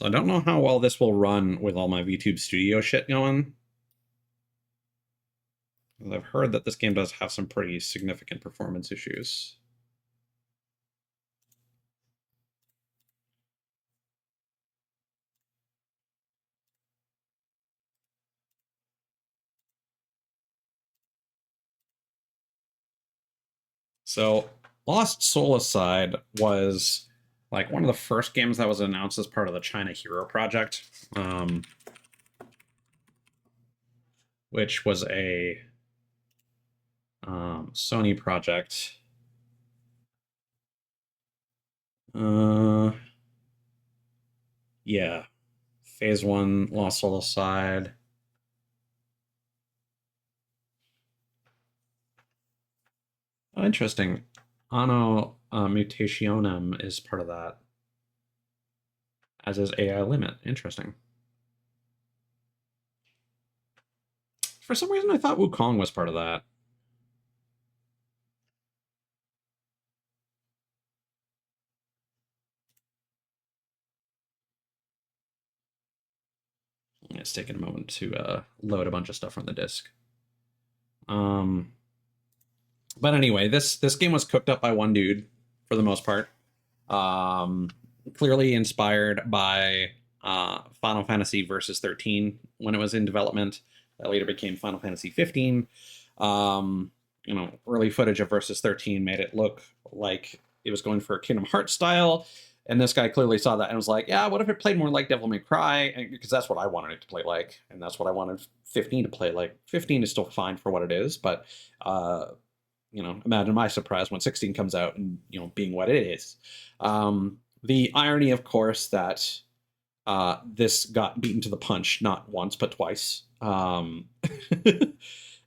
So I don't know how well this will run with all my VTube Studio shit going. I've heard that this game does have some pretty significant performance issues. So Lost Soul Aside was like one of the first games that was announced as part of the China Hero project, which was a Sony project. Yeah, Phase 1, Lost Soul Aside. Oh, interesting. Anno Mutationem is part of that, as is AI Limit. Interesting. For some reason, I thought Wukong was part of that. It's taking a moment to load a bunch of stuff from the disk. But anyway, this game was cooked up by one dude for the most part. Clearly inspired by Final Fantasy Versus 13 when it was in development. That later became Final Fantasy 15. Early footage of Versus 13 made it look like it was going for a Kingdom Hearts style. And this guy clearly saw that and was like, yeah, what if it played more like Devil May Cry? Because that's what I wanted it to play like. And that's what I wanted 15 to play like. 15 is still fine for what it is. But, imagine my surprise when 16 comes out and, being what it is. The irony, of course, that this got beaten to the punch not once, but twice.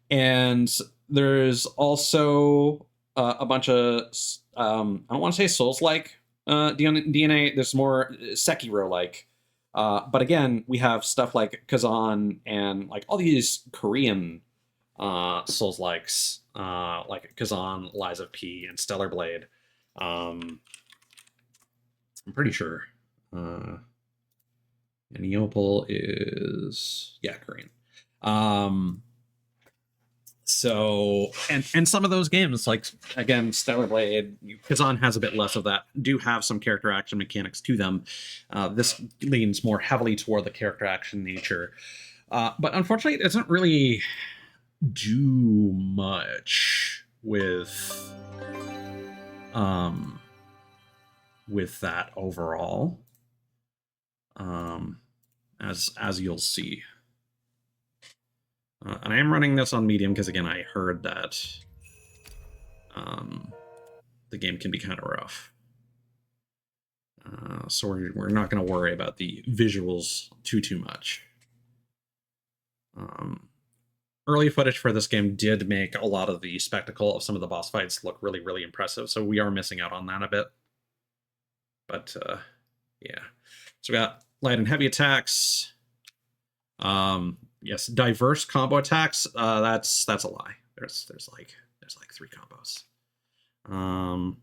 And there's also a bunch of, I don't want to say Souls-like DNA. There's more Sekiro-like. But again, we have stuff like Kazan and like all these Korean Souls-likes, like Kazan, Lies of P, and Stellar Blade. I'm pretty sure. And Neopal is, Korean. So, and some of those games, like, again, Stellar Blade, Kazan has a bit less of that, do have some character action mechanics to them. This leans more heavily toward the character action nature. But unfortunately, it doesn't really do much with that overall. As you'll see. And I am running this on medium because, again, I heard that the game can be kind of rough. So we're not going to worry about the visuals too much. Early footage for this game did make a lot of the spectacle of some of the boss fights look really, really impressive, so we are missing out on that a bit. But, yeah. So we got light and heavy attacks. Yes, diverse combo attacks. That's a lie. There's like 3 combos. And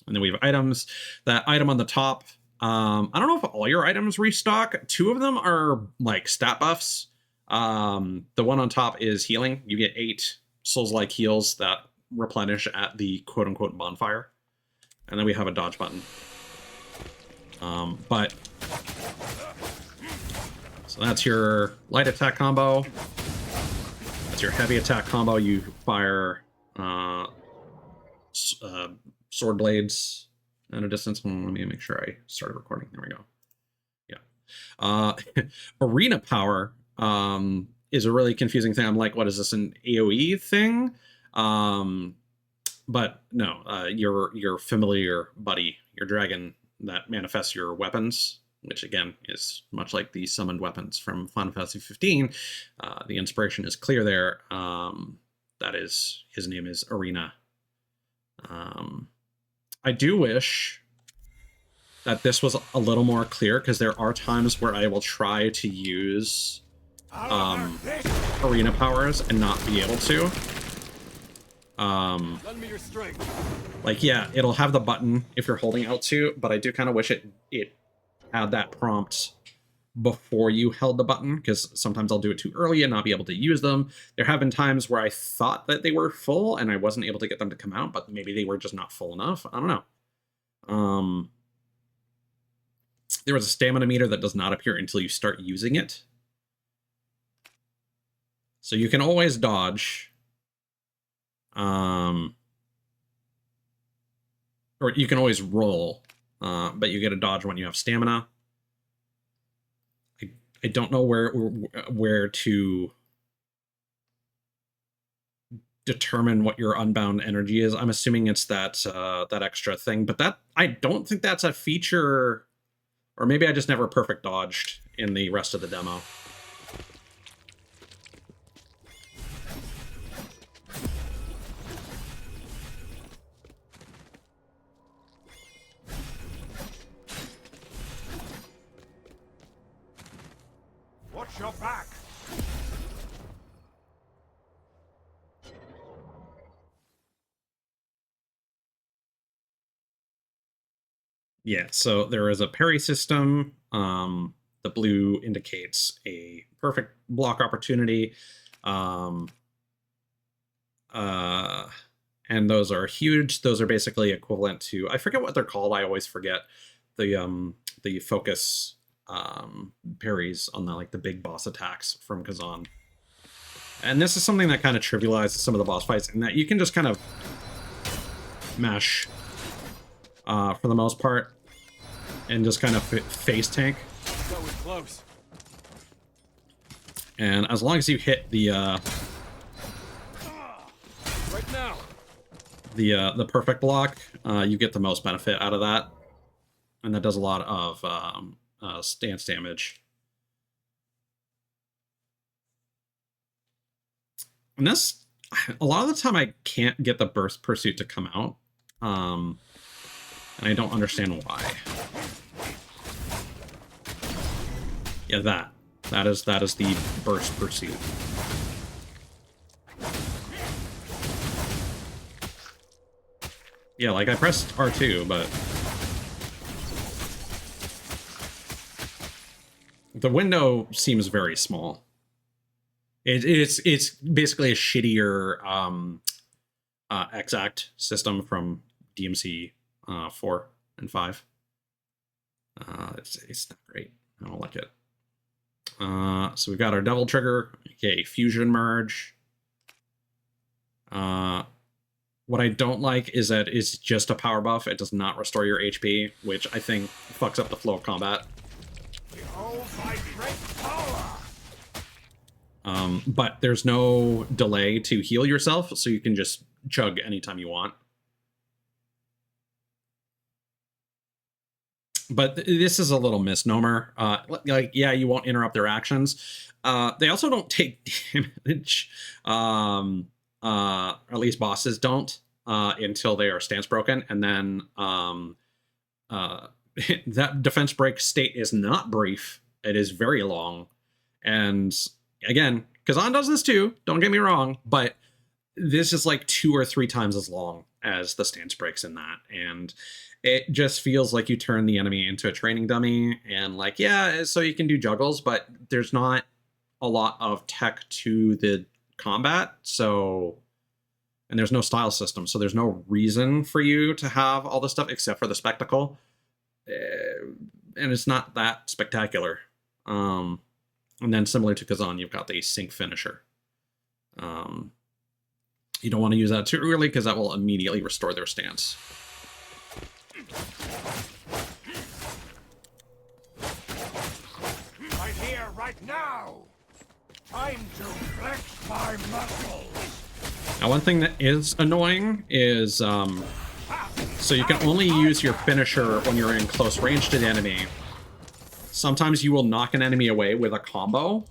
then we have items. That item on the top. I don't know if all your items restock. 2 of them are like stat buffs. The one on top is healing. You get 8 Souls-like heals that replenish at the quote-unquote bonfire. And then we have a dodge button. But so that's your light attack combo. That's your heavy attack combo. You fire sword blades at a distance. Let me make sure I started recording. There we go. Yeah. Arena power is a really confusing thing. I'm like, what is this, an AoE thing? But no, your familiar buddy, your dragon that manifests your weapons, which again is much like the summoned weapons from Final Fantasy 15. The inspiration is clear there. That is, his name is Arena. I do wish that this was a little more clear, because there are times where I will try to use arena powers and not be able to. Like, yeah, it'll have the button if you're holding L2, but I do kind of wish it add that prompt before you held the button, because sometimes I'll do it too early and not be able to use them. There have been times where I thought that they were full and I wasn't able to get them to come out, but maybe they were just not full enough. I don't know. There was a stamina meter that does not appear until you start using it. So you can always dodge. Or you can always roll, but you get a dodge when you have stamina. I don't know where to determine what your unbound energy is. I'm assuming it's that that extra thing, but that I don't think that's a feature, or maybe I just never perfect dodged in the rest of the demo. Watch your back. Yeah, so there is a parry system. The blue indicates a perfect block opportunity. And those are huge. Those are basically equivalent to, I forget what they're called. I always forget the focus parries on the big boss attacks from Kazan. And this is something that kind of trivializes some of the boss fights, in that you can just kind of mash for the most part and just kind of face tank. That was close. And as long as you hit the Right now. the perfect block, you get the most benefit out of that, and that does a lot of stance damage. And this, a lot of the time, I can't get the burst pursuit to come out, and I don't understand why. Yeah, that is the burst pursuit. Yeah, like I pressed R2, but the window seems very small. It's basically a shittier exact system from DMC 4 and 5. It's not great. I don't like it. So we've got our Devil Trigger, okay, Fusion Merge. What I don't like is that it's just a power buff. It does not restore your HP, which I think fucks up the flow of combat. Behold my great power. But there's no delay to heal yourself, so you can just chug anytime you want. But this is a little misnomer. Like, yeah, you won't interrupt their actions. They also don't take damage. At least bosses don't, until they are stance broken. And then that defense break state is not brief. It is very long. And again, Kazan does this too, don't get me wrong, but this is like 2 or 3 times as long as the stance breaks in that. And it just feels like you turn the enemy into a training dummy, and like, yeah, so you can do juggles, but there's not a lot of tech to the combat. So, and there's no style system, so there's no reason for you to have all this stuff except for the spectacle. And it's not that spectacular. And then similar to Kazan, you've got the sync finisher. You don't want to use that too early, because that will immediately restore their stance. Right here, right now. Time to flex my muscles. Now, one thing that is annoying is, so you can only use your finisher when you're in close range to the enemy. Sometimes you will knock an enemy away with a combo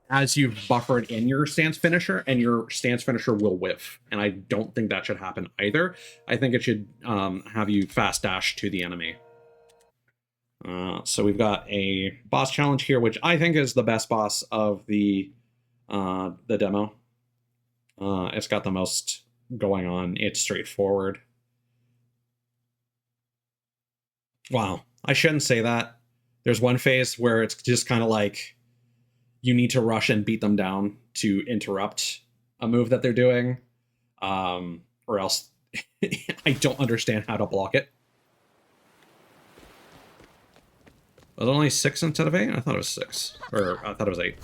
as you've buffered in your stance finisher, and your stance finisher will whiff. And I don't think that should happen either. I think it should have you fast dash to the enemy. So we've got a boss challenge here, which I think is the best boss of the demo. It's got the most going on. It's straightforward. Wow. I shouldn't say that. There's one phase where it's just kind of like you need to rush and beat them down to interrupt a move that they're doing, or else I don't understand how to block it. Was it only 6 instead of 8? I thought it was 6. Or I thought it was 8.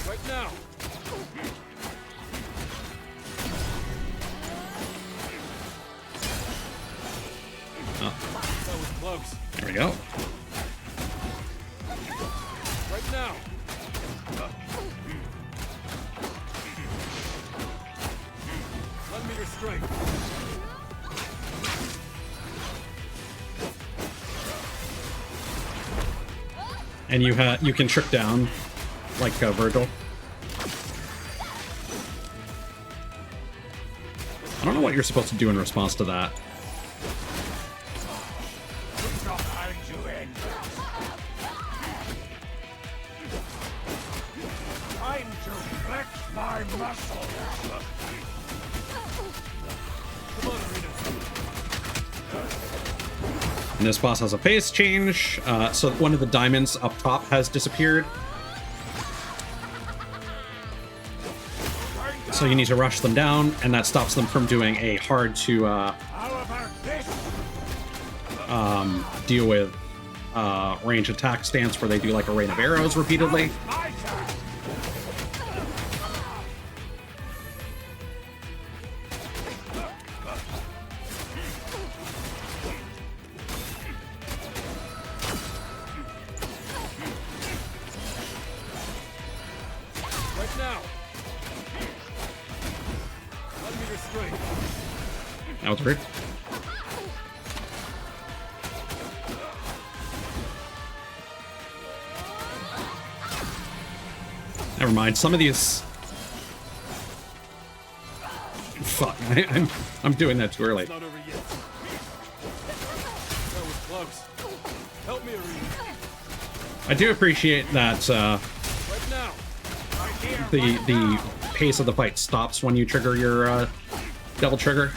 Right now. Oh. That was close. There we go. Right now. Lend me your strength. And you can trick down like Virgil. I don't know what you're supposed to do in response to that. Time to flex my muscles. Come on, Arena. And this boss has a phase change, so one of the diamonds up top has disappeared. So you need to rush them down, and that stops them from doing a hard to deal with range attack stance where they do like a rain of arrows repeatedly. Right now. Lend me your strength. That was weird. Never mind. Some of these. Fuck! I'm doing that too early. It's not over yet. That was close. Help me, Arena. I do appreciate that Right now. the pace of the fight stops when you trigger your double trigger.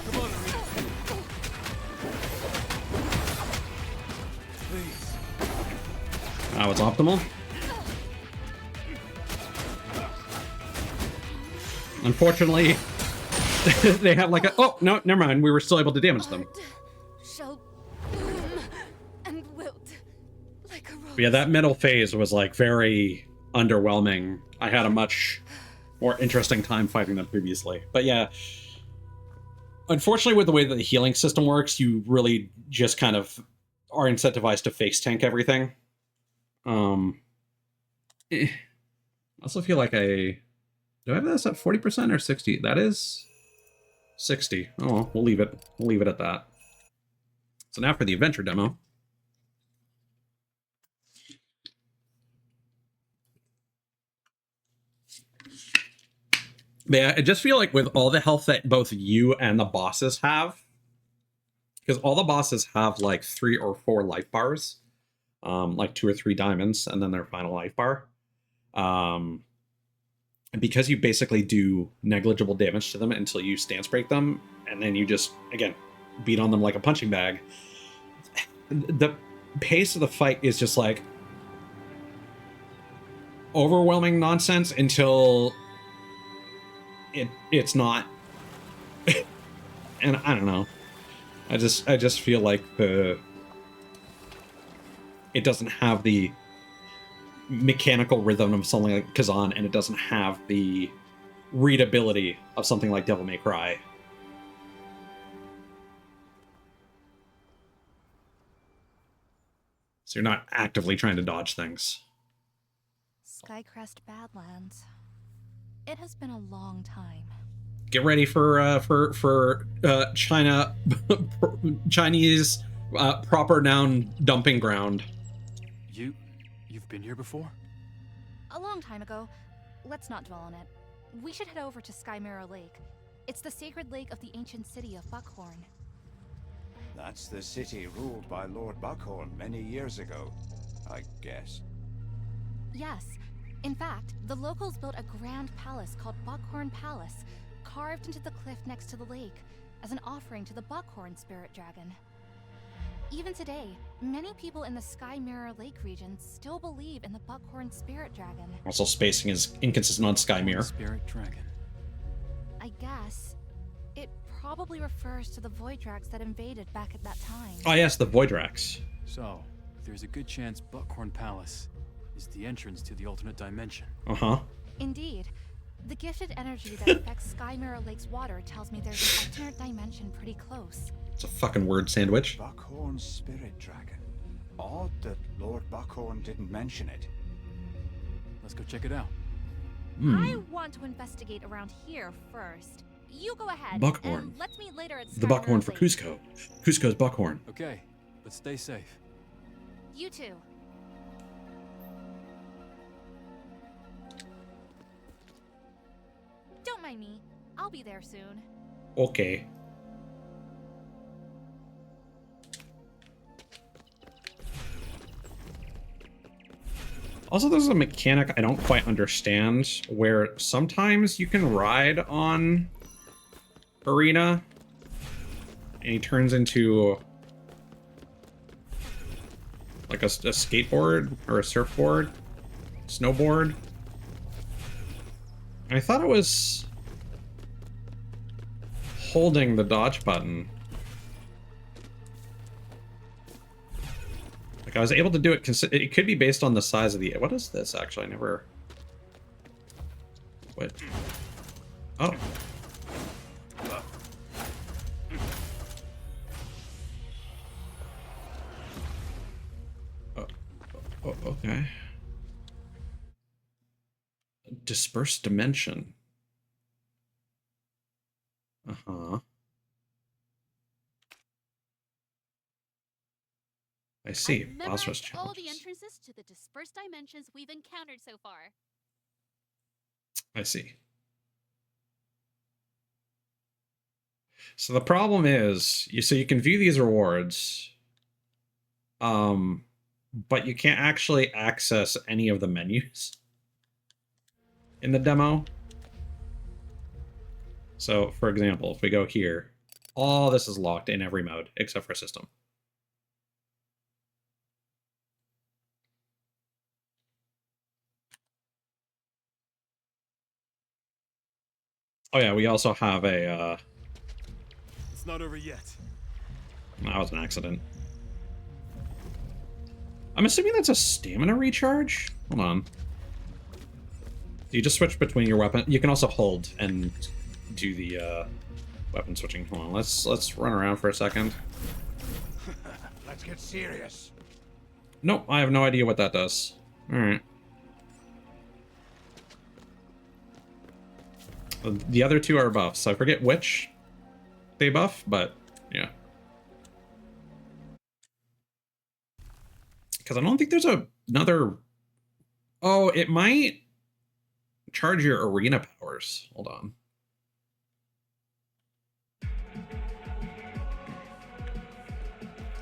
Come on, Arena. Please. Now it's optimal. Unfortunately, they have like a... Oh, no, never mind. We were still able to damage them. Shall bloom and wilt like a rose. But yeah, that middle phase was like very underwhelming. I had a much more interesting time fighting them previously. But yeah, unfortunately with the way that the healing system works, you really just kind of are incentivized to face tank everything. I also feel like do I have this at 40% or 60? That is 60. Oh, well, we'll leave it. We'll leave it at that. So now for the adventure demo. But yeah, I just feel like with all the health that both you and the bosses have, because all the bosses have like 3 or 4 life bars, like 2 or 3 diamonds, and then their final life bar. And because you basically do negligible damage to them until you stance break them, and then you just, again, beat on them like a punching bag, the pace of the fight is just like overwhelming nonsense until it's not. And I don't know. I just feel like it doesn't have the mechanical rhythm of something like Kazan, and it doesn't have the readability of something like Devil May Cry. So you're not actively trying to dodge things. Skycrest Badlands. It has been a long time. Get ready for China Chinese proper noun dumping ground. You've been here before? A long time ago. Let's not dwell on it. We should head over to Sky Mirror Lake. It's the sacred lake of the ancient city of Buckhorn. That's the city ruled by Lord Buckhorn many years ago, I guess. Yes, In fact, the locals built a grand palace called Buckhorn Palace, carved into the cliff next to the lake, as an offering to the Buckhorn spirit dragon. Even today, many people in the Sky Mirror Lake region still believe in the Buckhorn spirit dragon. Also, spacing is inconsistent on Sky Mirror. Spirit dragon. I guess it probably refers to the Voidrax that invaded back at that time. Oh yes, the Voidrax. So, there's a good chance Buckhorn Palace is the entrance to the alternate dimension. Uh-huh. Indeed. The gifted energy that affects Sky Mirror Lake's water tells me there's an alternate dimension pretty close. It's a fucking word sandwich. Buckhorn spirit dragon. Odd that Lord Buckhorn didn't mention it. Let's go check it out. I want to investigate around here first. You go ahead. Buckhorn. And let's meet later at The Sky Buckhorn Mirror for Lake. Cusco. Cusco's Buckhorn. Okay, but stay safe. You too. Don't mind me. I'll be there soon. Okay. Also, there's a mechanic I don't quite understand where sometimes you can ride on Arena and he turns into like a skateboard or a surfboard, snowboard. I thought it was holding the dodge button. Like I was able to do it. It could be based on the size of the. What is this? Actually, I never. What? Oh. Oh, okay. Dispersed dimension. Uh-huh. I see. I've Boss rush memorized all the challenges. entrances to the dispersed dimensions we've encountered so far. I see. So the problem is, so you can view these rewards, but you can't actually access any of the menus in the demo. So, for example, if we go here, all this is locked in every mode except for system. Oh yeah, we also have a, It's not over yet. that was an accident. I'm assuming that's a stamina recharge? Hold on. You just switch between your weapon. You can also hold and do the weapon switching. Hold on, let's run around for a second. Let's get serious. Nope, I have no idea what that does. Alright. The other two are buffs. I forget which they buff, but yeah. Because I don't think there's another... Oh, it might charge your arena powers. Hold on.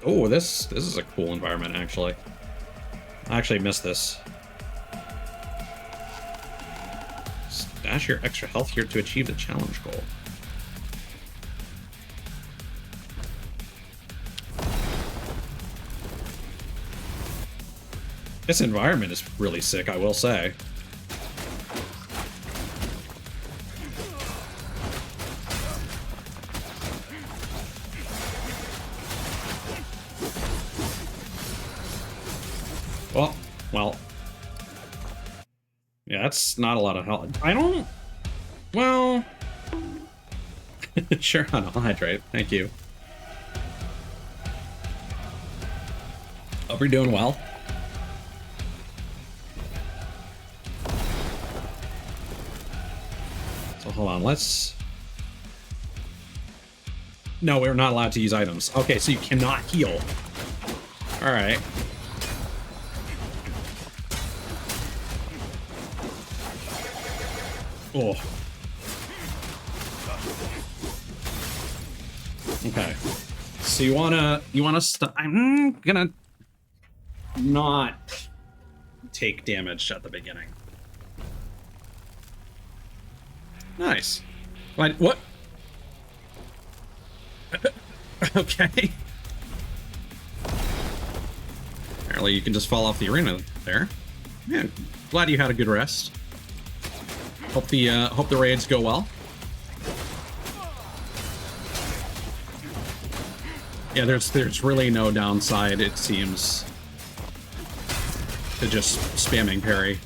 Oh, this is a cool environment, actually. I actually missed this. Stash your extra health here to achieve the challenge goal. This environment is really sick, I will say. Well. Yeah, that's not a lot of health. I don't... Well... Sure, I'll hydrate. Thank you. Hope you're doing well. So hold on, let's... No, we're not allowed to use items. Okay, so you cannot heal. Alright. Oh. Okay. So you wanna I'm gonna not take damage at the beginning. Nice. What? Okay. Apparently you can just fall off the arena there. Yeah, glad you had a good rest. Hope the raids go well. Yeah, there's really no downside, it seems, to just spamming parry.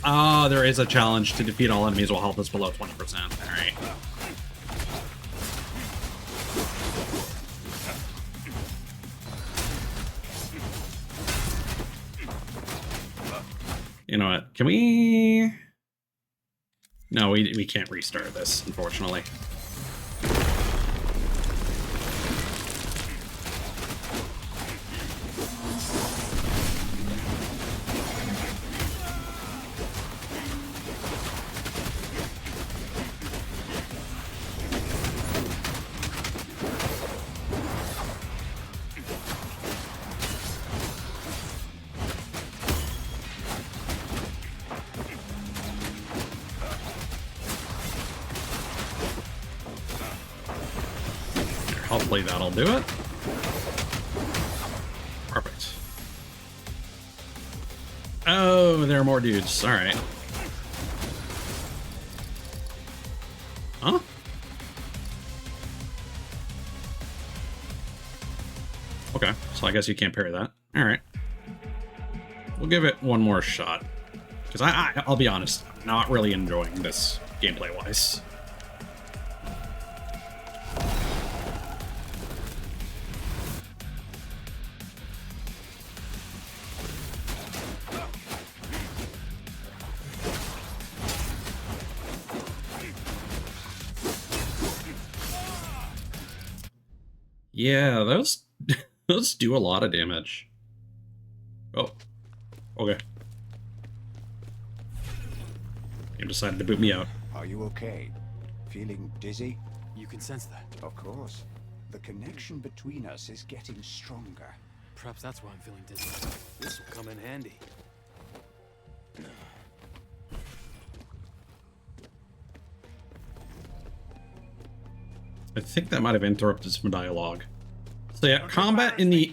Oh, there is a challenge to defeat all enemies while health is below 20%. Alright. You know what? Can we... No, we can't restart this, unfortunately. Hopefully that'll do it. Perfect. Oh, there are more dudes. All right. Huh? Okay, so I guess you can't parry that. All right. We'll give it one more shot. Because I'll be honest, I'm not really enjoying this gameplay-wise. Yeah, those do a lot of damage. Oh, okay. You decided to boot me out. Are you okay? Feeling dizzy? You can sense that. Of course. The connection between us is getting stronger. Perhaps that's why I'm feeling dizzy. This will come in handy. I think that might have interrupted some dialogue. So yeah, combat in the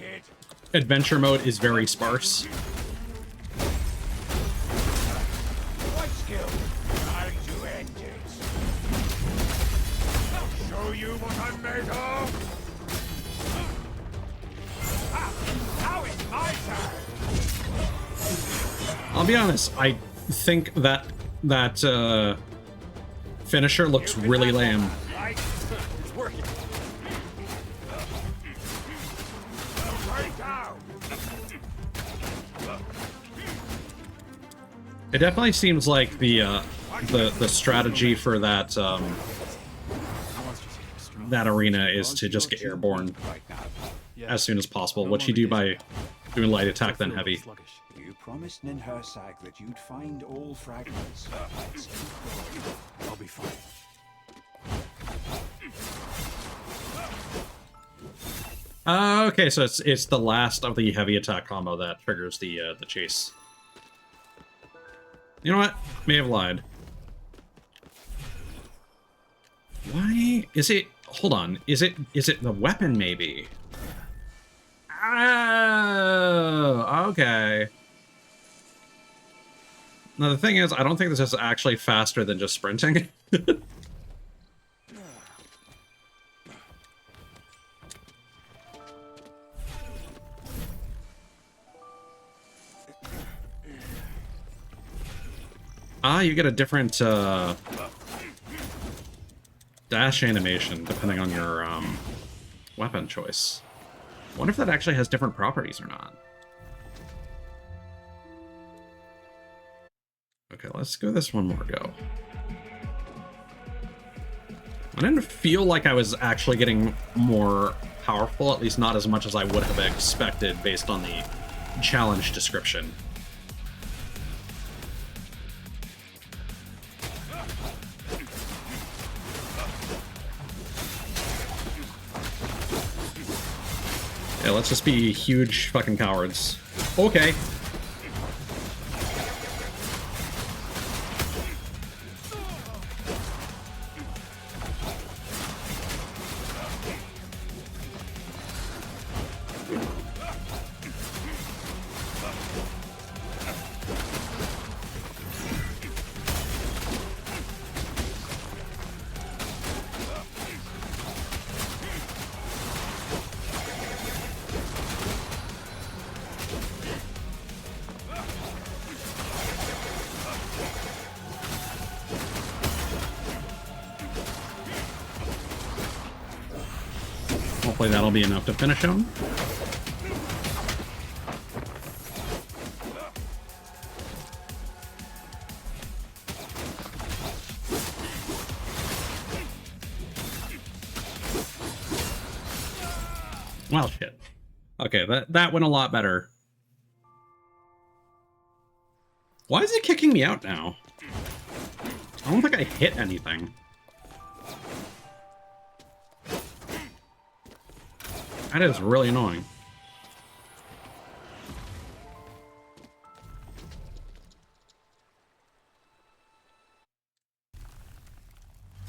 adventure mode is very sparse. What skill? Time to end it. I'll show you what I'm made of. Now it's my turn. I'll be honest, I think that finisher looks really lame. Right? It's working. Right down. It definitely seems like the strategy for that that arena is to just get airborne Right now. Yeah. as soon as possible, No which you longer do by dizzy. doing light I attack then feel a heavy. little sluggish. You promised Ninhursag that you'd find all fragments. Let's keep going. I'll be fine. Okay, so it's the last of the heavy attack combo that triggers the chase. You know what? May have lied. Why is it? Hold on. Is it the weapon? Maybe. Oh, okay. Now the thing is, I don't think this is actually faster than just sprinting. You get a different dash animation depending on your weapon choice. I wonder if that actually has different properties or not. Okay, let's give this one more go. I didn't feel like I was actually getting more powerful, at least not as much as I would have expected based on the challenge description. Yeah, let's just be huge fucking cowards. Okay. Hopefully that'll be enough to finish him. Well, shit. Okay, that went a lot better. Why is it kicking me out now? I don't think I hit anything. That is really annoying.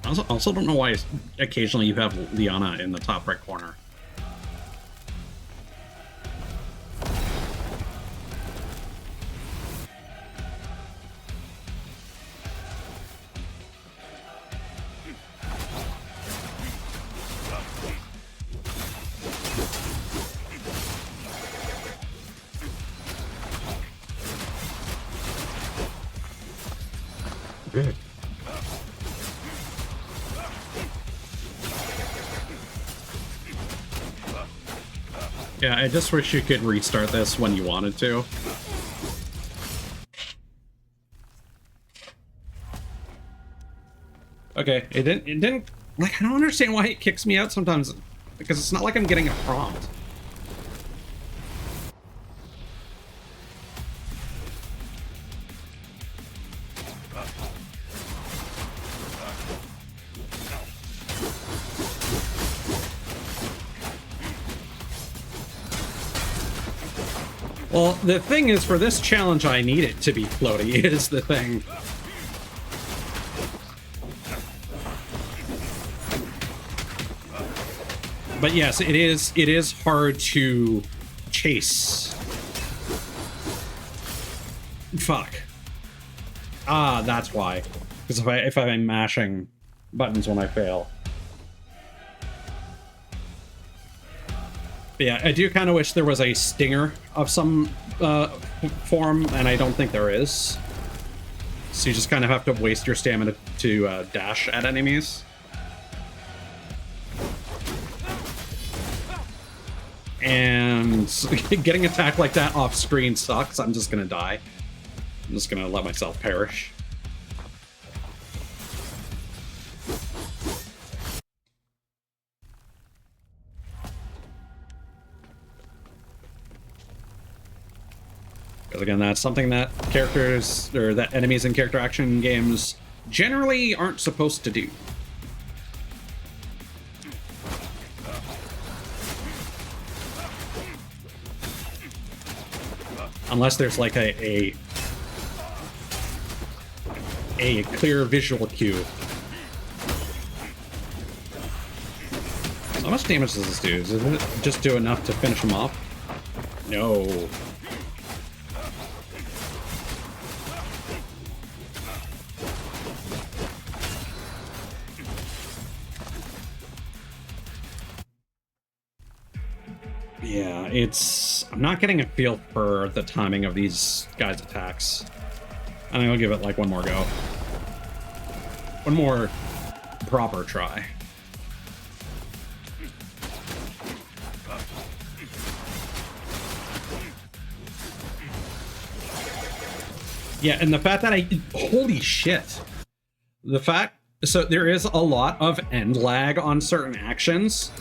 I also don't know why occasionally you have Liana in the top right corner. Good. Yeah, I just wish you could restart this when you wanted to. Okay, it didn't, like, I don't understand why it kicks me out sometimes, because it's not like I'm getting a prompt. Well, the thing is, for this challenge, I need it to be floaty, is the thing. But yes, it is hard to chase. Fuck. Ah, that's why. Because if I'm mashing buttons when I fail. But yeah, I do kind of wish there was a stinger of some form, and I don't think there is. So you just kind of have to waste your stamina to dash at enemies. And getting attacked like that off screen sucks. I'm just gonna die. I'm just gonna let myself perish. Because again, that's something that characters, or that enemies in character action games generally aren't supposed to do. Unless there's like a clear visual cue. So how much damage does this do? Does it just do enough to finish him off? No. Yeah, I'm not getting a feel for the timing of these guys' attacks. I think I'll give it like one more go. One more proper try. Yeah, and the fact that holy shit. So there is a lot of end lag on certain actions.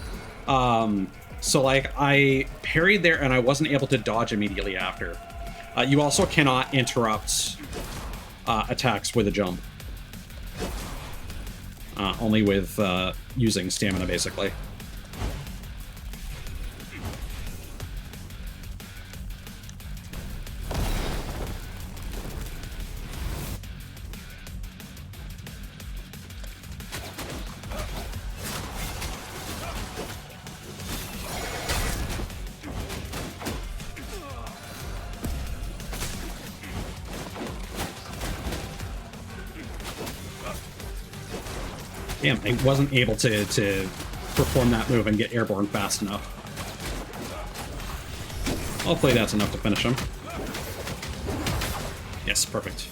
So like I parried there and I wasn't able to dodge immediately after. You also cannot interrupt attacks with a jump. Only with using stamina, basically. Damn, I wasn't able to perform that move and get airborne fast enough. Hopefully that's enough to finish him. Yes, perfect.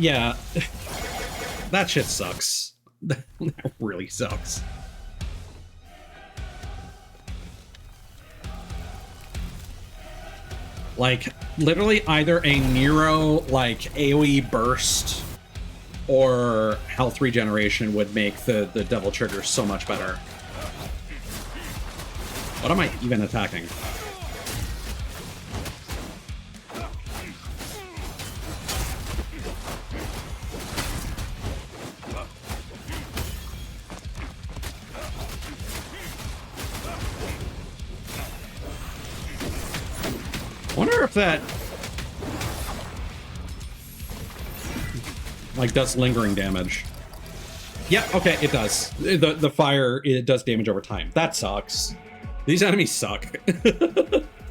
Yeah, that shit sucks. That really sucks. Like, literally either a Nero, like, AoE burst or health regeneration would make the Devil Trigger so much better. What am I even attacking? I wonder if that like does lingering damage. Yeah, okay, it does. The fire, it does damage over time. That sucks. These enemies suck.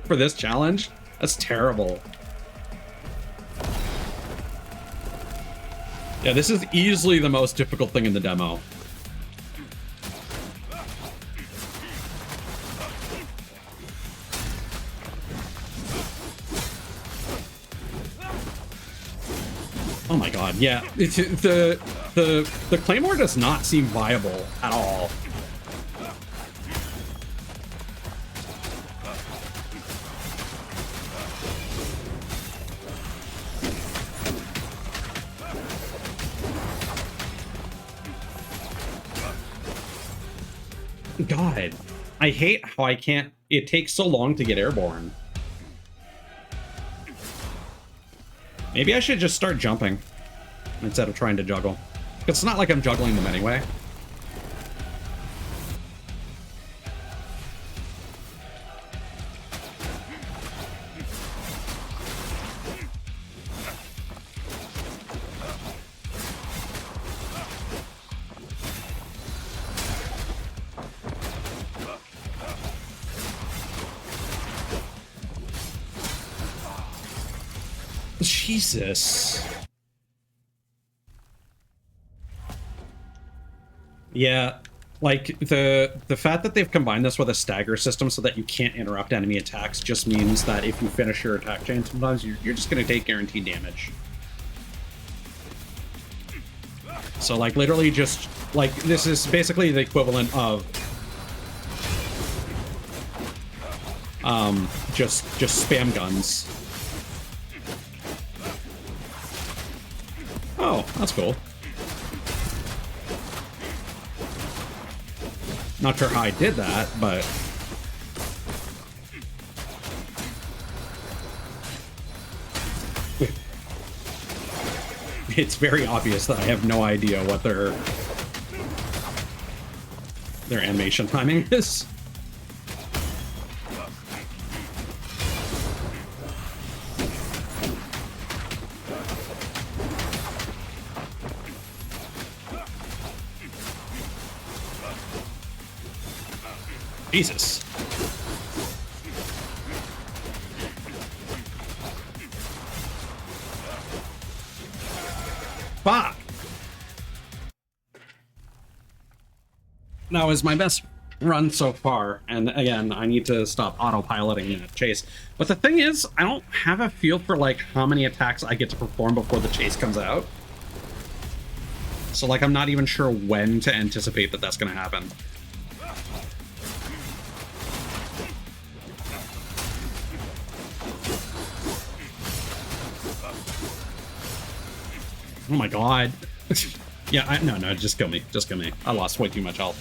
For this challenge, that's terrible. Yeah, this is easily the most difficult thing in the demo. Oh my god, yeah. The Claymore does not seem viable at all. God, I hate how I can't... It takes so long to get airborne. Maybe I should just start jumping instead of trying to juggle. It's not like I'm juggling them anyway. Jesus. Yeah, like the fact that they've combined this with a stagger system so that you can't interrupt enemy attacks just means that if you finish your attack chain, sometimes you're just going to take guaranteed damage. So like literally just like this is basically the equivalent of just spam guns. Oh, that's cool. Not sure how I did that, but... It's very obvious that I have no idea what their animation timing is. Jesus. Fuck. Now is my best run so far, and again, I need to stop autopiloting that chase. But the thing is, I don't have a feel for like how many attacks I get to perform before the chase comes out. So like, I'm not even sure when to anticipate that that's going to happen. Oh my god. Yeah, no, just kill me. Just kill me. I lost way too much health.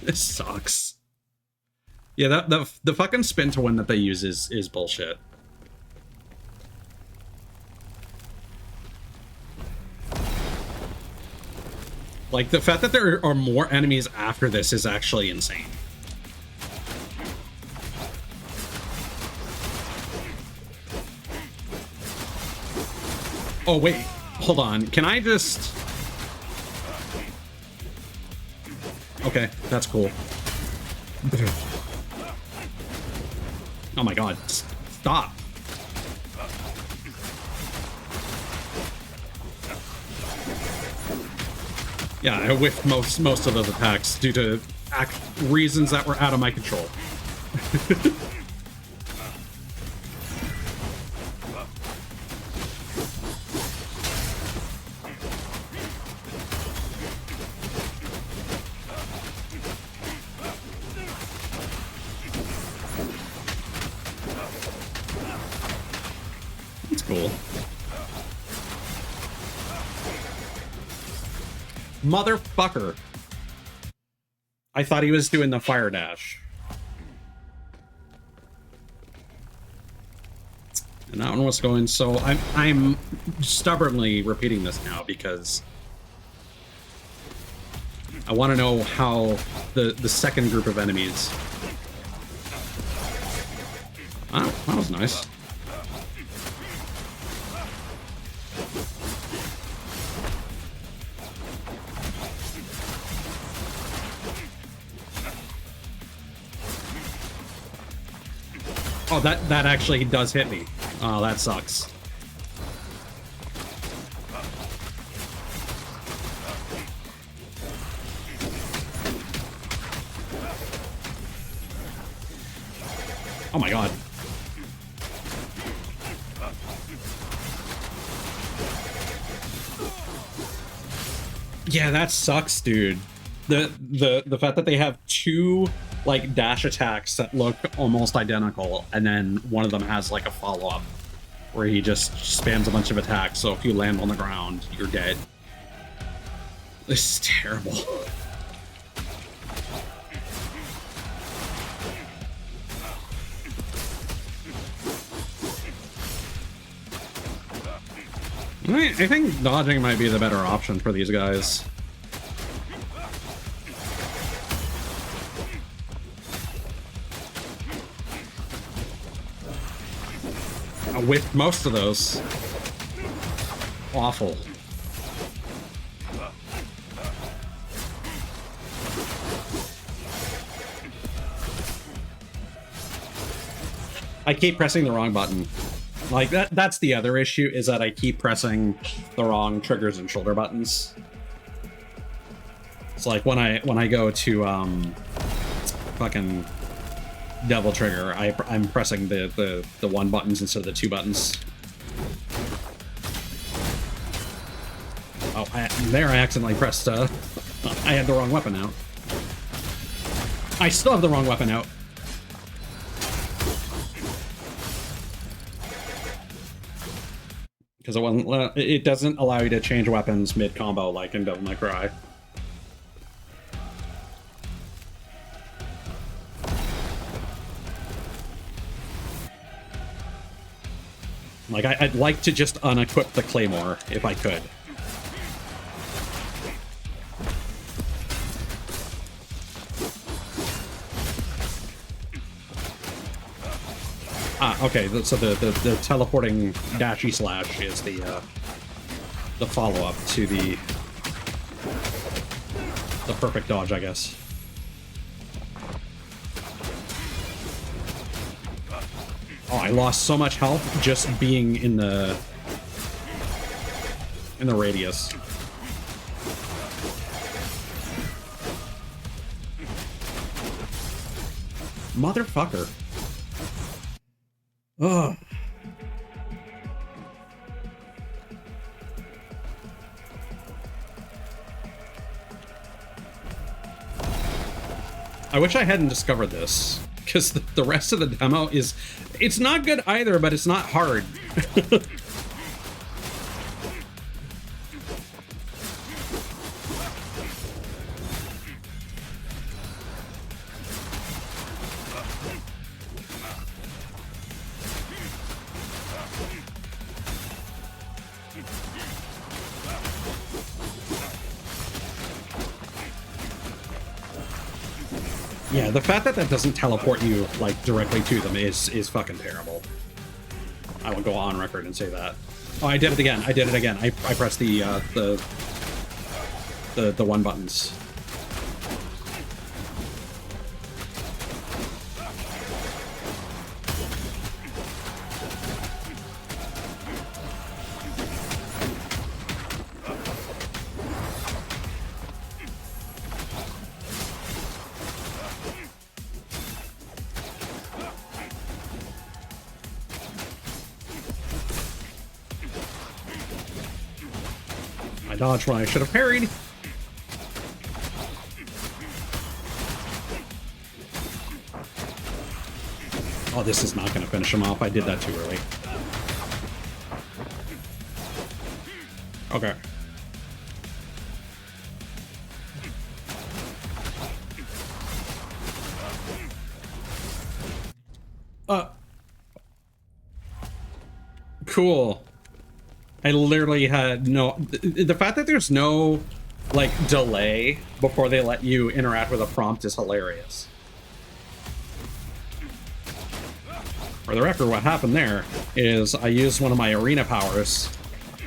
This sucks. Yeah, the fucking spin to win that they use is bullshit. Like, the fact that there are more enemies after this is actually insane. Oh, wait. Hold on. Can I just... Okay, that's cool. Oh my god. Stop. Yeah, I whiffed most of those attacks due to reasons that were out of my control. Motherfucker. I thought he was doing the fire dash. And that one was going, so I'm stubbornly repeating this now because I want to know how the second group of enemies. Oh, that was nice. Oh, that actually does hit me. Oh, that sucks. Oh my god. Yeah, that sucks, dude. The fact that they have two like dash attacks that look almost identical, and then one of them has like a follow-up where he just spams a bunch of attacks, so if you land on the ground, you're dead. This is terrible. I think dodging might be the better option for these guys. I whiffed most of those. Awful. I keep pressing the wrong button. Like, that's the other issue, is that I keep pressing the wrong triggers and shoulder buttons. It's like when I go to fucking Devil Trigger, I'm pressing the one buttons instead of the two buttons. Oh, there I accidentally pressed I had the wrong weapon out. I still have the wrong weapon out. Because it doesn't allow you to change weapons mid-combo like in Devil May Cry. Like, I'd like to just unequip the Claymore, if I could. Ah, okay, so the teleporting dashy slash is the follow-up to the perfect dodge, I guess. Oh, I lost so much health just being in the radius. Motherfucker. Ugh. I wish I hadn't discovered this, because the rest of the demo it's not good either, but it's not hard. Yeah, the fact that doesn't teleport you, like, directly to them is fucking terrible. I will go on record and say that. Oh, I did it again. I did it again. I pressed the one buttons. I dodged when I should have parried. Oh, this is not going to finish him off. I did that too early. Okay. cool. I literally had no... The fact that there's no, like, delay before they let you interact with a prompt is hilarious. For the record, what happened there is I used one of my arena powers,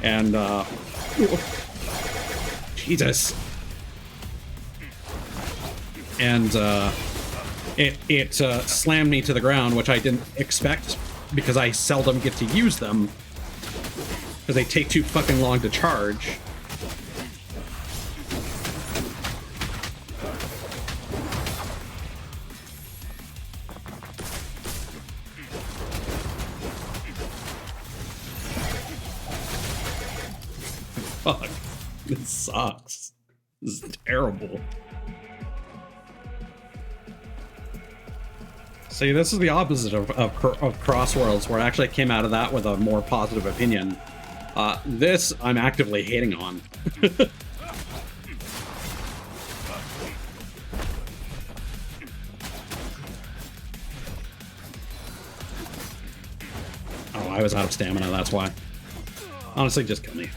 and, Jesus. And, it slammed me to the ground, which I didn't expect, because I seldom get to use them, because they take too fucking long to charge. Fuck. This sucks. This is terrible. See, this is the opposite of Crossworlds, where I actually came out of that with a more positive opinion. This, I'm actively hating on. Oh, I was out of stamina, that's why. Honestly, just kill me.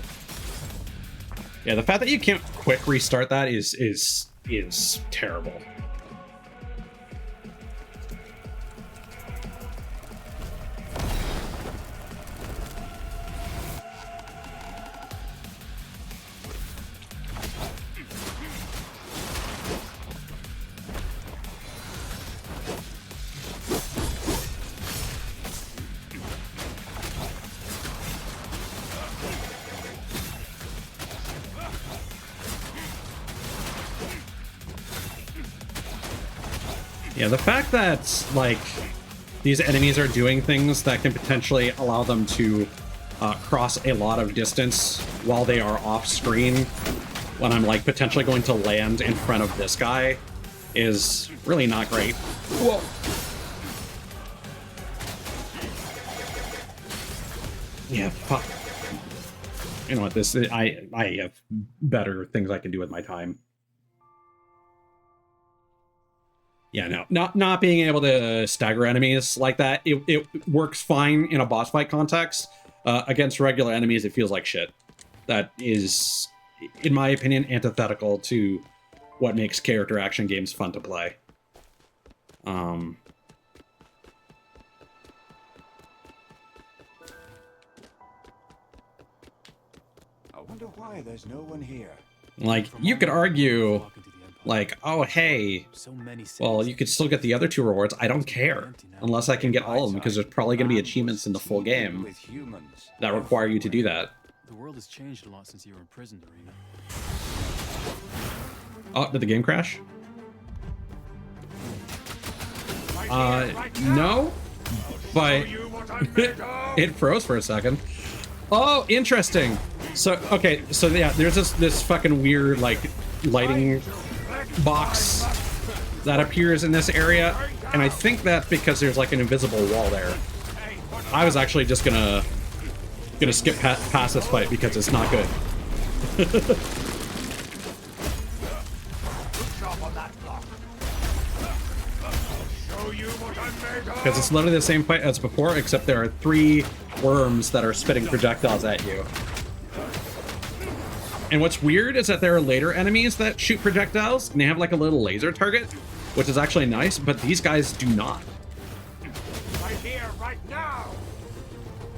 Yeah, the fact that you can't quick restart that is terrible. Yeah, the fact that, like, these enemies are doing things that can potentially allow them to cross a lot of distance while they are off screen, when I'm, like, potentially going to land in front of this guy, is really not great. Whoa. Yeah, fuck. You know what, this... I have better things I can do with my time. Yeah, no, not being able to stagger enemies like that, it works fine in a boss fight context. Against regular enemies, it feels like shit. That is, in my opinion, antithetical to what makes character action games fun to play. I wonder why there's no one here. Like, you could argue, like, oh, hey, well, you could still get the other two rewards. I don't care, unless I can get all of them, because there's probably going to be achievements in the full game that require you to do that. The world has changed a lot since you were imprisoned, Arena. Oh, did the game crash? No, but it froze for a second. Oh, interesting. So, okay, so yeah, there's this fucking weird, like, lighting box that appears in this area, and I think that's because there's, like, an invisible wall there. I was actually just gonna skip past this fight because it's not good. Because it's literally the same fight as before, except there are 3 worms that are spitting projectiles at you. And what's weird is that there are later enemies that shoot projectiles, and they have like a little laser target, which is actually nice, but these guys do not. Right here, right now.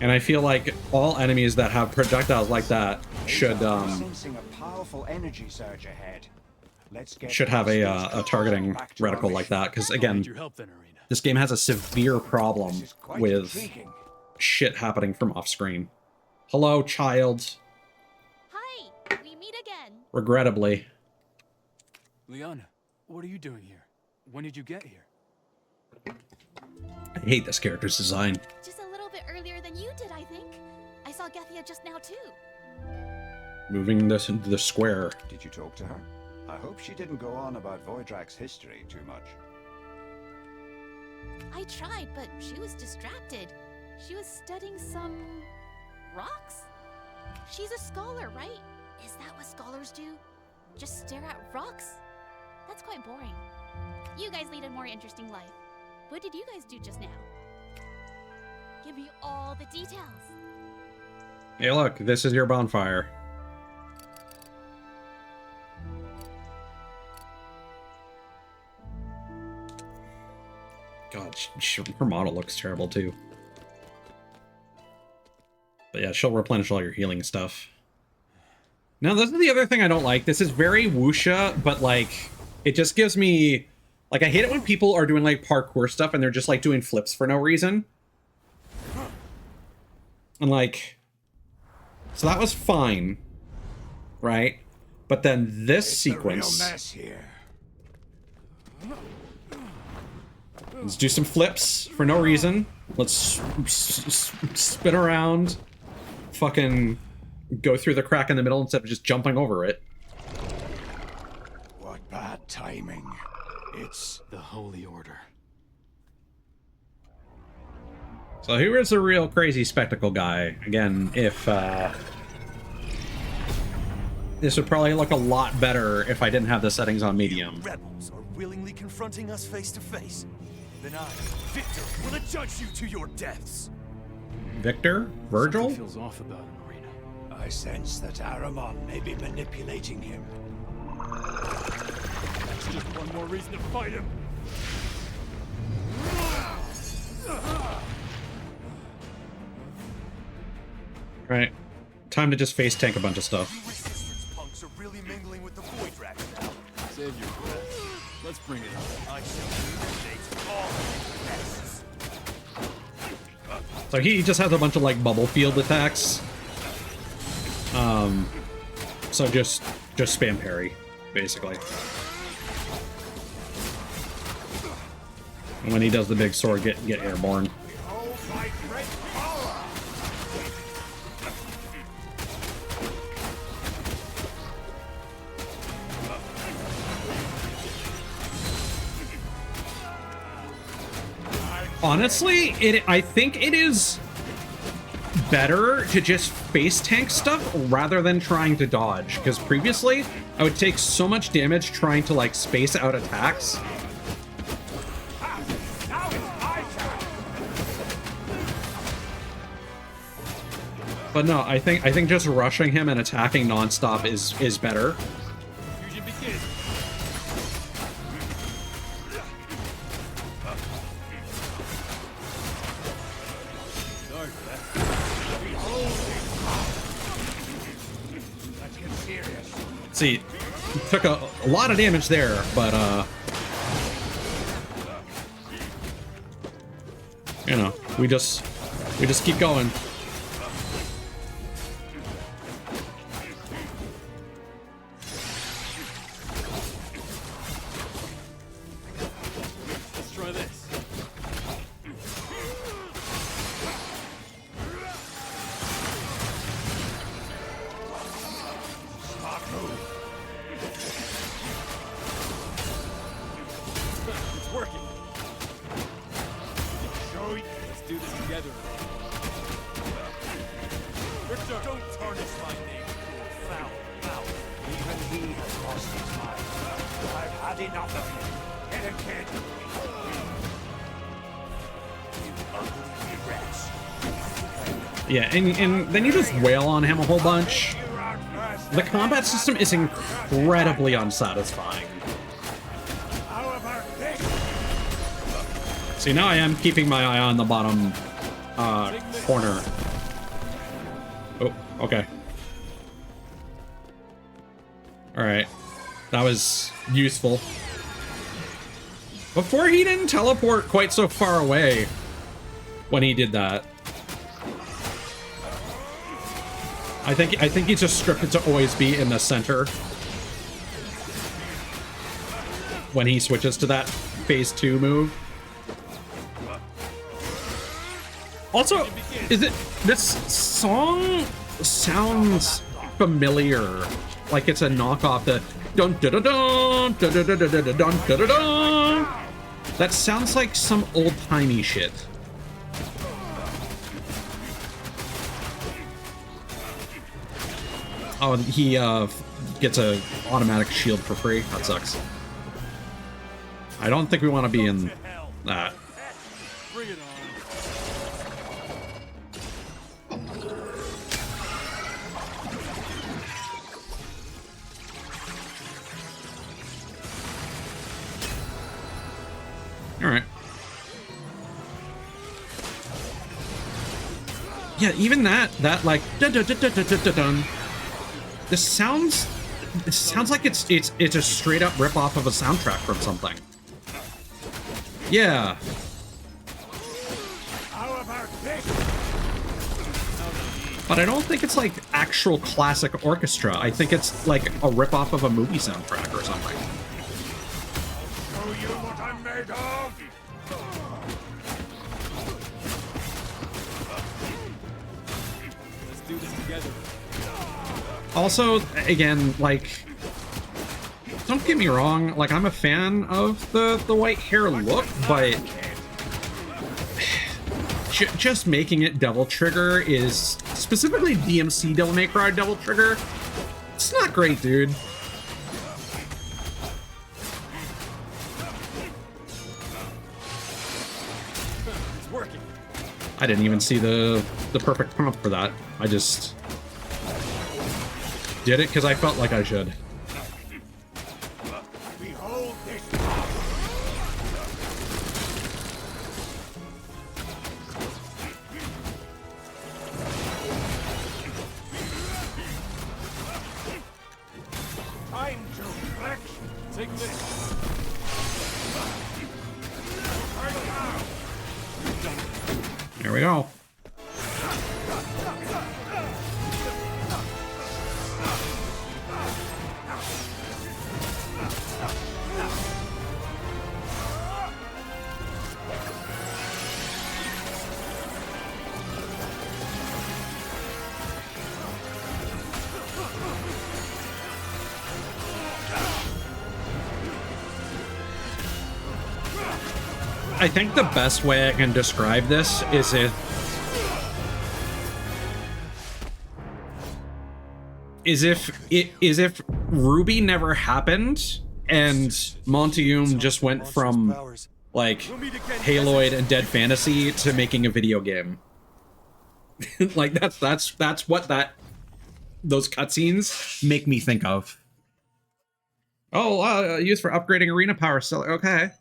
And I feel like all enemies that have projectiles like that should Sensing a powerful energy surge ahead. Let's get should have a targeting reticle like that, because again, Need your help then, Arena. this game has a severe problem This is quite with intriguing. shit happening from off screen. Hello, child. Hi, we meet again. Regrettably. Leon, what are you doing here? When did you get here? I hate this character's design. Just a little bit earlier than you did, I think. I saw Gethia just now too. Moving this into the square. Did you talk to her? I hope she didn't go on about Voidrak's history too much. I tried, but she was distracted. She was studying some rocks? She's a scholar, right? Is that what scholars do? Just stare at rocks? That's quite boring. You guys lead a more interesting life. What did you guys do just now? Give me all the details. Hey, look, this is your bonfire. God, her model looks terrible too. But yeah, she'll replenish all your healing stuff. Now, this is the other thing I don't like. This is very wuxia, but like, it just gives me... Like, I hate it when people are doing like parkour stuff and they're just like doing flips for no reason. And like... So that was fine, right? But then this sequence... A real mess here. Let's do some flips for no reason. Let's spin around. Fucking go through the crack in the middle instead of just jumping over it. What bad timing. It's The Holy Order. So here is the real crazy spectacle guy. Again, if this would probably look a lot better if I didn't have the settings on medium. Rebels are willingly confronting us face to face. Then I, Victor, will adjudge you to your deaths. Victor? Virgil? Something feels off about him, Marina. I sense that Aramon may be manipulating him. That's just one more reason to fight him. Right. Time to just face tank a bunch of stuff. You resistance punks are really mingling with the Void Dragon now. Save your breath. Let's bring it on. I shall eliminate all pests. So he just has a bunch of like bubble field attacks. So just spam parry, basically. And when he does the big sword, get airborne. Behold my great power! Honestly, I think it is better to just face tank stuff rather than trying to dodge, because previously I would take so much damage trying to like space out attacks. Now it's my turn! But no, I think just rushing him and attacking nonstop is better. Fusion begins. Sorry for that. Let's get serious. See, took a lot of damage there, but you know, we just keep going. Let's try this. Smart move. It's working. Show it. Let's do this together. Victor, Don't tarnish my name with your foul mouth. Even he has lost his mind. I've had enough of him. Hit a kid. You ugly wretch. Yeah, and then you just wail on him a whole bunch. You out first. The combat system is incredibly unsatisfying. How about this? See, now I am keeping my eye on the bottom corner. Oh, okay. Alright. That was useful. Before, he didn't teleport quite so far away when he did that. I think he's just scripted to always be in the center when he switches to that phase 2 move. Also, this song sounds familiar, like it's a knockoff. The dun dun dun dun dun dun dun dun dun dun dun dun. That sounds like some old timey shit. Oh, and he gets a automatic shield for free. That sucks. I don't think we want to be in that. bring it on. Yeah, even that like dun dun dun dun dun dun dun. This sounds like it's a straight up rip off of a soundtrack from something. Yeah. How about this? But I don't think it's like actual classic orchestra. I think it's like a rip off of a movie soundtrack or something. Show you what I'm made of. Let's do this together. Also, again, like, don't get me wrong, like, I'm a fan of the white hair look, but just making it Devil Trigger is, specifically DMC Devil May Cry Devil Trigger, it's not great, dude. It's working. I didn't even see the perfect prompt for that. I just did it because I felt like I should. Behold this. Time to flex. Take this. There we go. I think the best way I can describe this is if Ruby never happened and Montium just went from like Haloid and Dead Fantasy to making a video game. Like that's what those cutscenes make me think of. Oh, used for upgrading arena power still. Okay.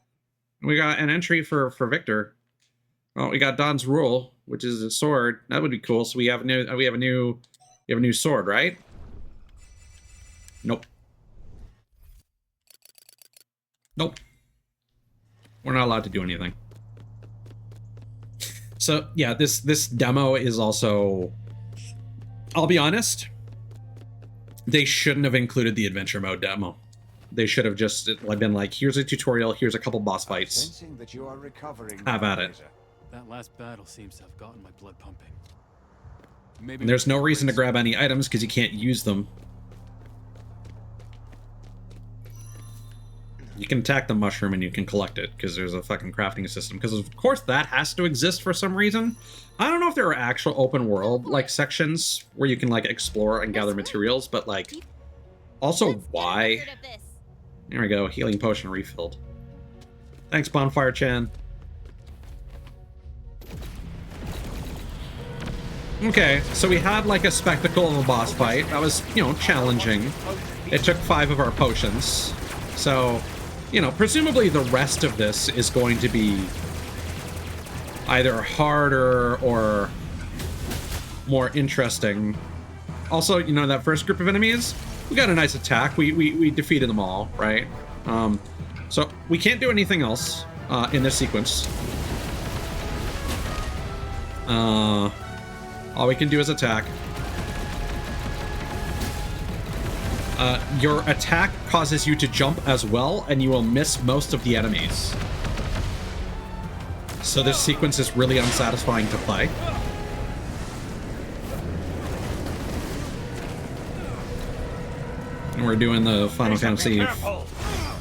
We got an entry for Victor. Well, we got Don's Rule, which is a sword. That would be cool. So we have a new sword, right? Nope. Nope. We're not allowed to do anything. So yeah, this demo is also, I'll be honest, they shouldn't have included the adventure mode demo. They should have just been like, here's a tutorial, here's a couple boss fights. That you are recovering. Have at it. That last battle seems to have gotten my blood pumping. Maybe And there's no reason to grab any items because you can't use them. You can attack the mushroom and you can collect it because there's a fucking crafting system. Because of course that has to exist for some reason. I don't know if there are actual open world like sections where you can like explore and gather materials, but like, also why? There we go, healing potion refilled. Thanks, Bonfire Chan. Okay, so we had like a spectacle of a boss fight. That was, you know, challenging. It took 5 of our potions. So, you know, presumably the rest of this is going to be either harder or more interesting. Also, you know, that first group of enemies, we got a nice attack. We defeated them all, right? So we can't do anything else in this sequence. All we can do is attack. Your attack causes you to jump as well, and you will miss most of the enemies. So this sequence is really unsatisfying to play. And we're doing the Final Fantasy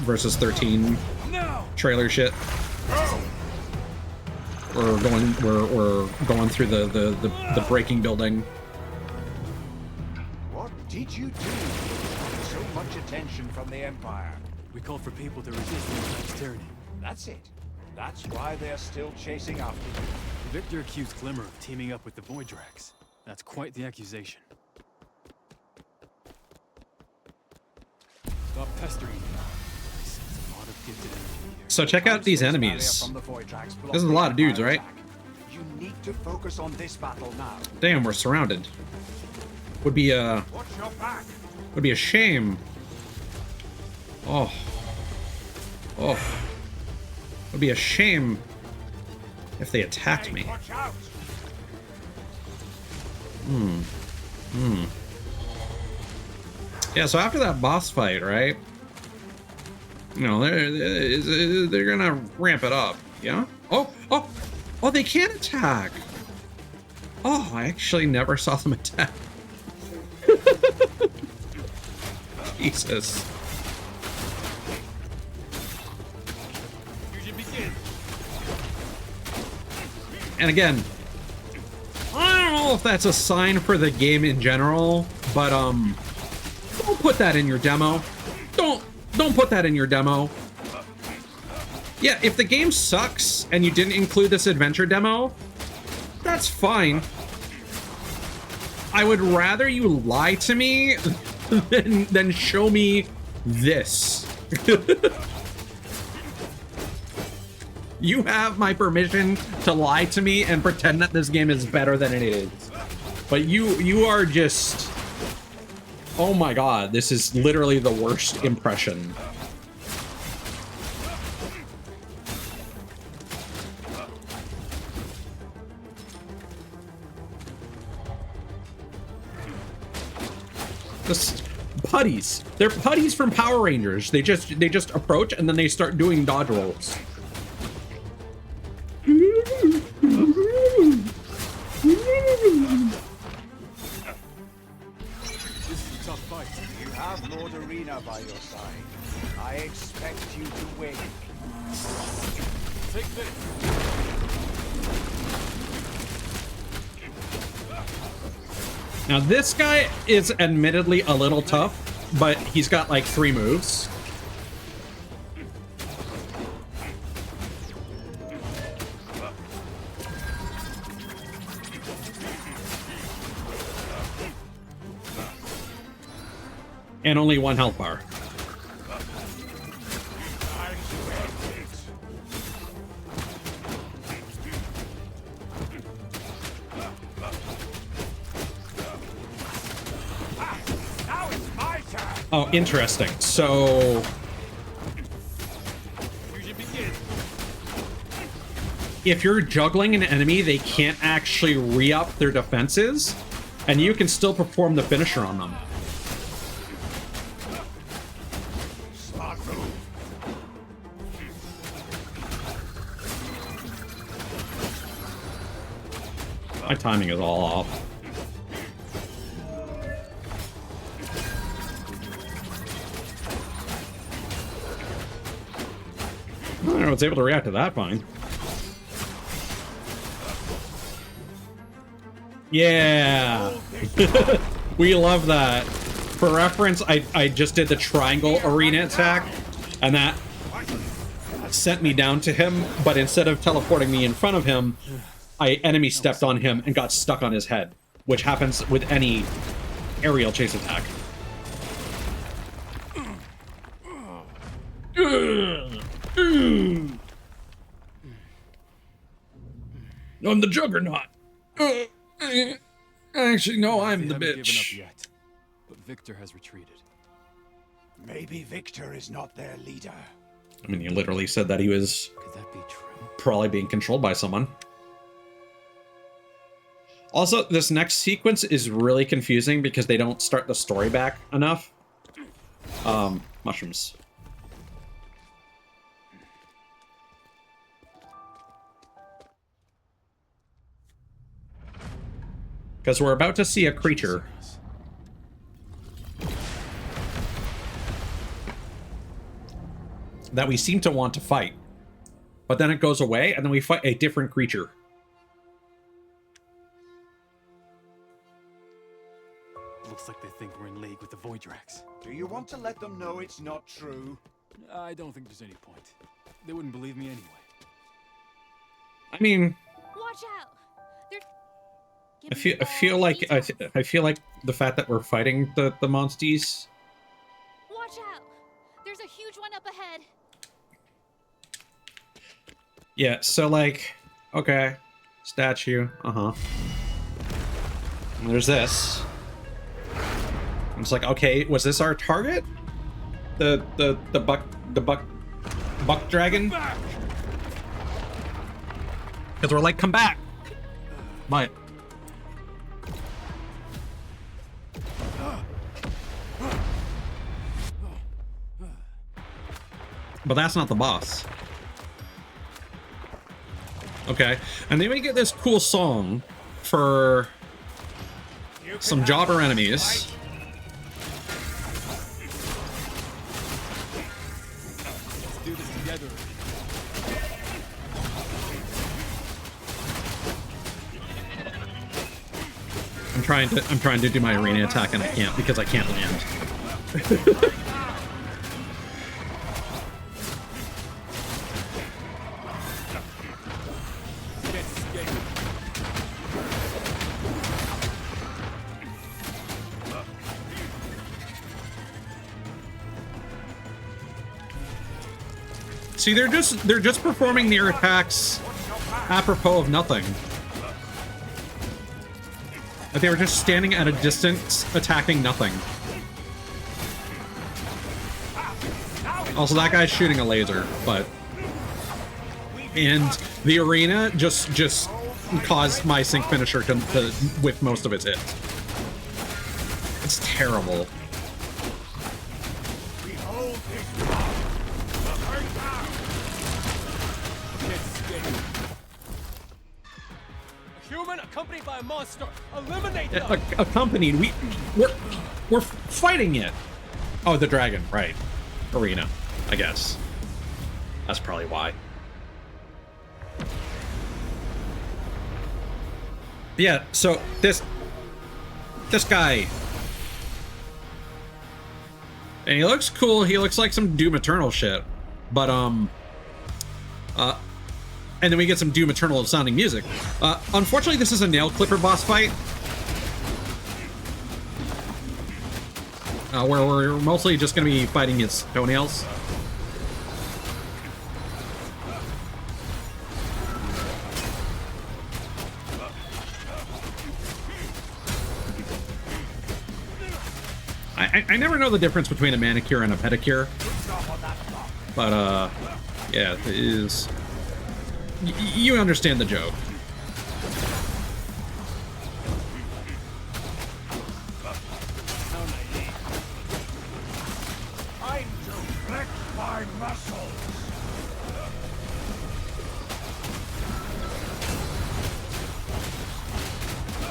versus 13 trailer shit. We're going through the breaking building. What did you do? So much attention from the Empire. we called for people to resist the Empire tyranny. That's it. That's why they're still chasing after you. Victor accused Glimmer of teaming up with the Void Drax. That's quite the accusation. Stop pestering me. I sense a lot of gifted energy here. So check out these enemies. There's a lot of dudes, right? Unique to focus on this battle now. Damn, we're surrounded. Would be a Watch your back. shame. Oh. Oh. Would be a shame if they attacked Hey, me. watch out. Yeah, so after that boss fight, right? You know, they're gonna ramp it up, yeah? Oh, they can attack! Oh, I actually never saw them attack. Jesus. Fusion begin. And again, I don't know if that's a sign for the game in general, but don't put that in your demo. Don't put that in your demo. Yeah, if the game sucks and you didn't include this adventure demo, that's fine. I would rather you lie to me than show me this. You have my permission to lie to me and pretend that this game is better than it is. But you are just... Oh my god, this is literally the worst impression. Just putties. They're putties from Power Rangers. They just approach and then they start doing dodge rolls. You have Lord Arena by your side. I expect you to win. Take this. Now this guy is admittedly a little tough, but he's got like 3 moves. And only 1 health bar. Now it's my turn. Oh, interesting. So Fusion begin. if you're juggling an enemy, they can't actually re-up their defenses, and you can still perform the finisher on them. Smart move. My timing is all off. I was able to react to that fine. Yeah! We love that. For reference, I just did the triangle arena attack, and that sent me down to him, but instead of teleporting me in front of him, I enemy stepped on him and got stuck on his head, which happens with any aerial chase attack. I'm the Juggernaut. Actually, no, I'm the They haven't given up bitch. yet, but Victor has retreated. Maybe Victor is not their leader. I mean, he literally said that he was Could that be true? probably being controlled by someone. Also, this next sequence is really confusing because they don't start the story back enough. Mushrooms. Because we're about to see a creature that we seem to want to fight. But then it goes away, and then we fight a different creature. Looks like they think we're in league with the Voidrax. Do you want to let them know it's not true? I don't think there's any point. They wouldn't believe me anyway. I mean, Watch out! They're... I feel like I feel like the fact that we're fighting the monsties. Watch out! There's a huge one up ahead. Yeah, so like, okay, Statue. Uh-huh. And there's this. And it's like, okay, was this our target? The buck dragon? Because we're like, come back. But that's not the boss. Okay, and then we get this cool song for some jobber enemies. Let's do this together. I'm trying to do my arena attack and I can't because I can't land. See, they're just performing their attacks apropos of nothing. Like they were just standing at a distance, attacking nothing. Also, that guy's shooting a laser, but... And the arena just caused my sync finisher to whiff most of its hits. It's terrible. Accompanied by a monster. Eliminate them. Accompanied. We're fighting it. Oh, the dragon, right? Arena, I guess. That's probably why. Yeah. So this guy, and he looks cool. He looks like some Doom Eternal shit, but and then we get some Doom Eternal sounding music. Unfortunately, this is a nail clipper boss fight. Where we're mostly just going to be fighting its toenails. I never know the difference between a manicure and a pedicure. But, yeah, it is... You understand the joke. Time to flex my muscles.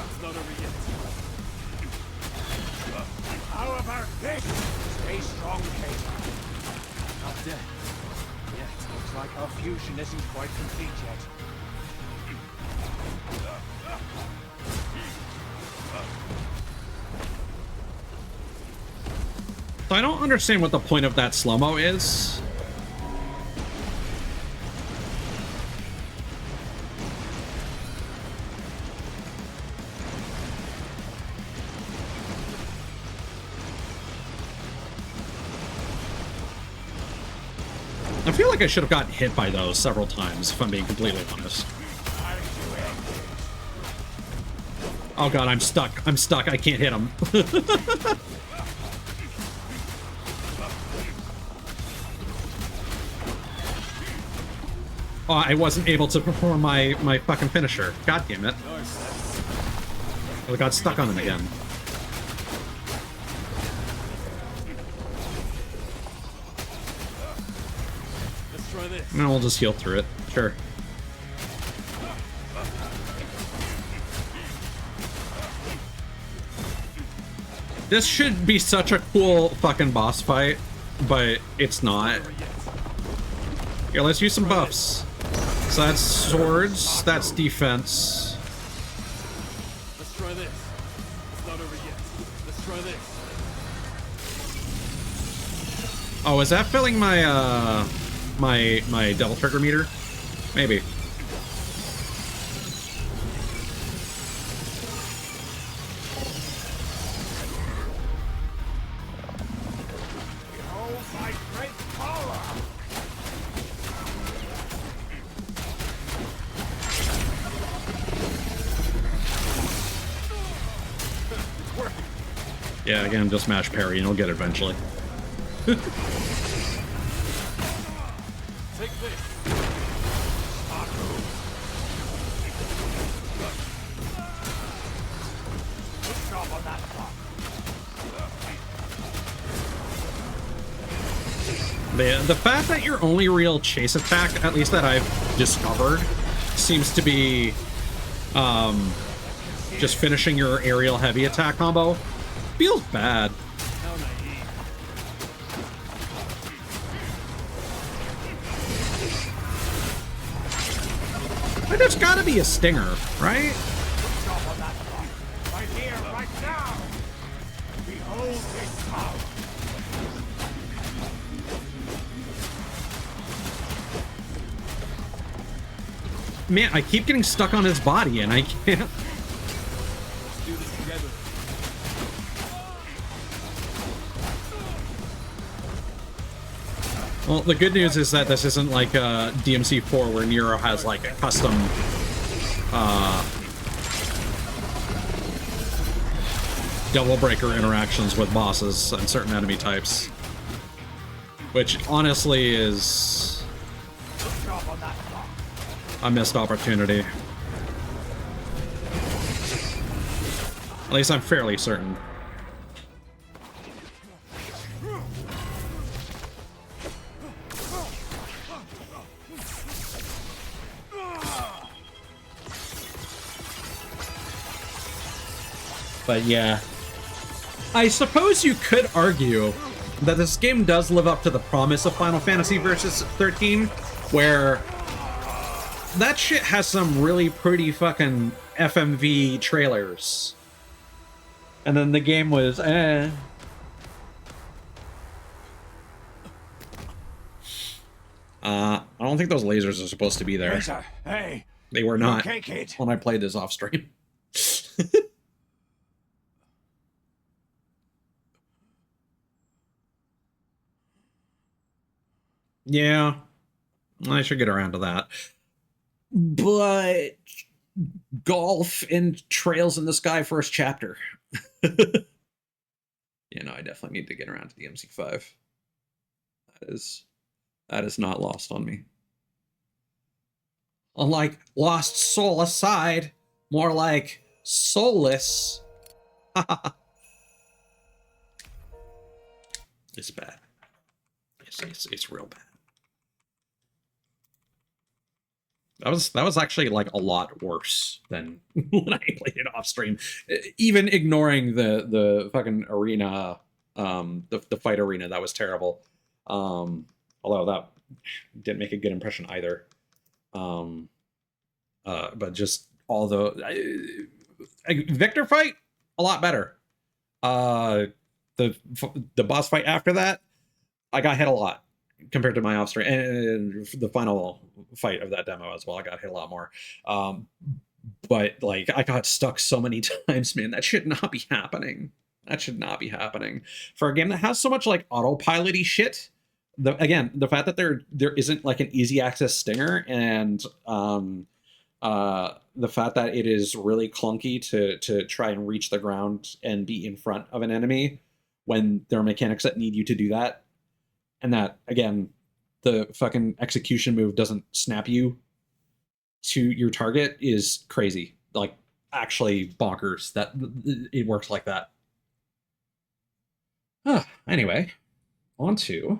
It's not over yet. How about this? Stay strong, Kate. Not dead. Looks like our fusion isn't quite complete yet. So I don't understand what the point of that slow-mo is. I feel like I should have gotten hit by those several times, if I'm being completely honest. Oh god, I'm stuck. I'm stuck. I can't hit him. Oh, I wasn't able to perform my fucking finisher. God damn it. I got stuck on him again. Let's try this. And we'll just heal through it. Sure. This should be such a cool fucking boss fight, but it's not. Here, let's use some buffs. So that's swords, that's defense. Let's try this. It's not over yet. Let's try this. Oh, is that filling my my devil trigger meter? Maybe. Behold my great power. Yeah, again, just mash parry and you'll get it eventually. Take this. Good job on that one. The fact that your only real chase attack, at least that I've discovered, seems to be just finishing your aerial heavy attack combo feels bad. How naive. But there's gotta be a stinger, right? Good job on that one. Right here, right now. Behold his power. Man, I keep getting stuck on his body and I can't. Let's do this together. Well, the good news is that this isn't like DMC4 where Nero has like a custom double breaker interactions with bosses and certain enemy types. Which honestly is Good job on that one. a missed opportunity. At least I'm fairly certain. But yeah, I suppose you could argue that this game does live up to the promise of Final Fantasy Versus 13, where that shit has some really pretty fucking FMV trailers. And then the game was, I don't think those lasers are supposed to be there. Razor, hey. They were You not okay, kid? when I played this off stream. Yeah, I should get around to that. But golf and Trails in the Sky first chapter. You know, I definitely need to get around to the MC5. That is not lost on me. Unlike Lost Soul aside, more like soulless. It's bad. It's real bad. That was actually like a lot worse than when I played it off stream. Even ignoring the fucking arena, the fight arena, that was terrible. Although that didn't make a good impression either. But just all the Victor fight, a lot better. The boss fight after that, I got hit a lot compared to my off stream, and the final fight of that demo as well, I got hit a lot more. But like, I got stuck so many times, man. That should not be happening. That should not be happening for a game that has so much like autopilot-y shit. Again, the fact that there isn't like an easy access stinger, and the fact that it is really clunky to try and reach the ground and be in front of an enemy when there are mechanics that need you to do that. And that, again, the fucking execution move doesn't snap you to your target is crazy. Like, actually bonkers that it works like that. Anyway, on to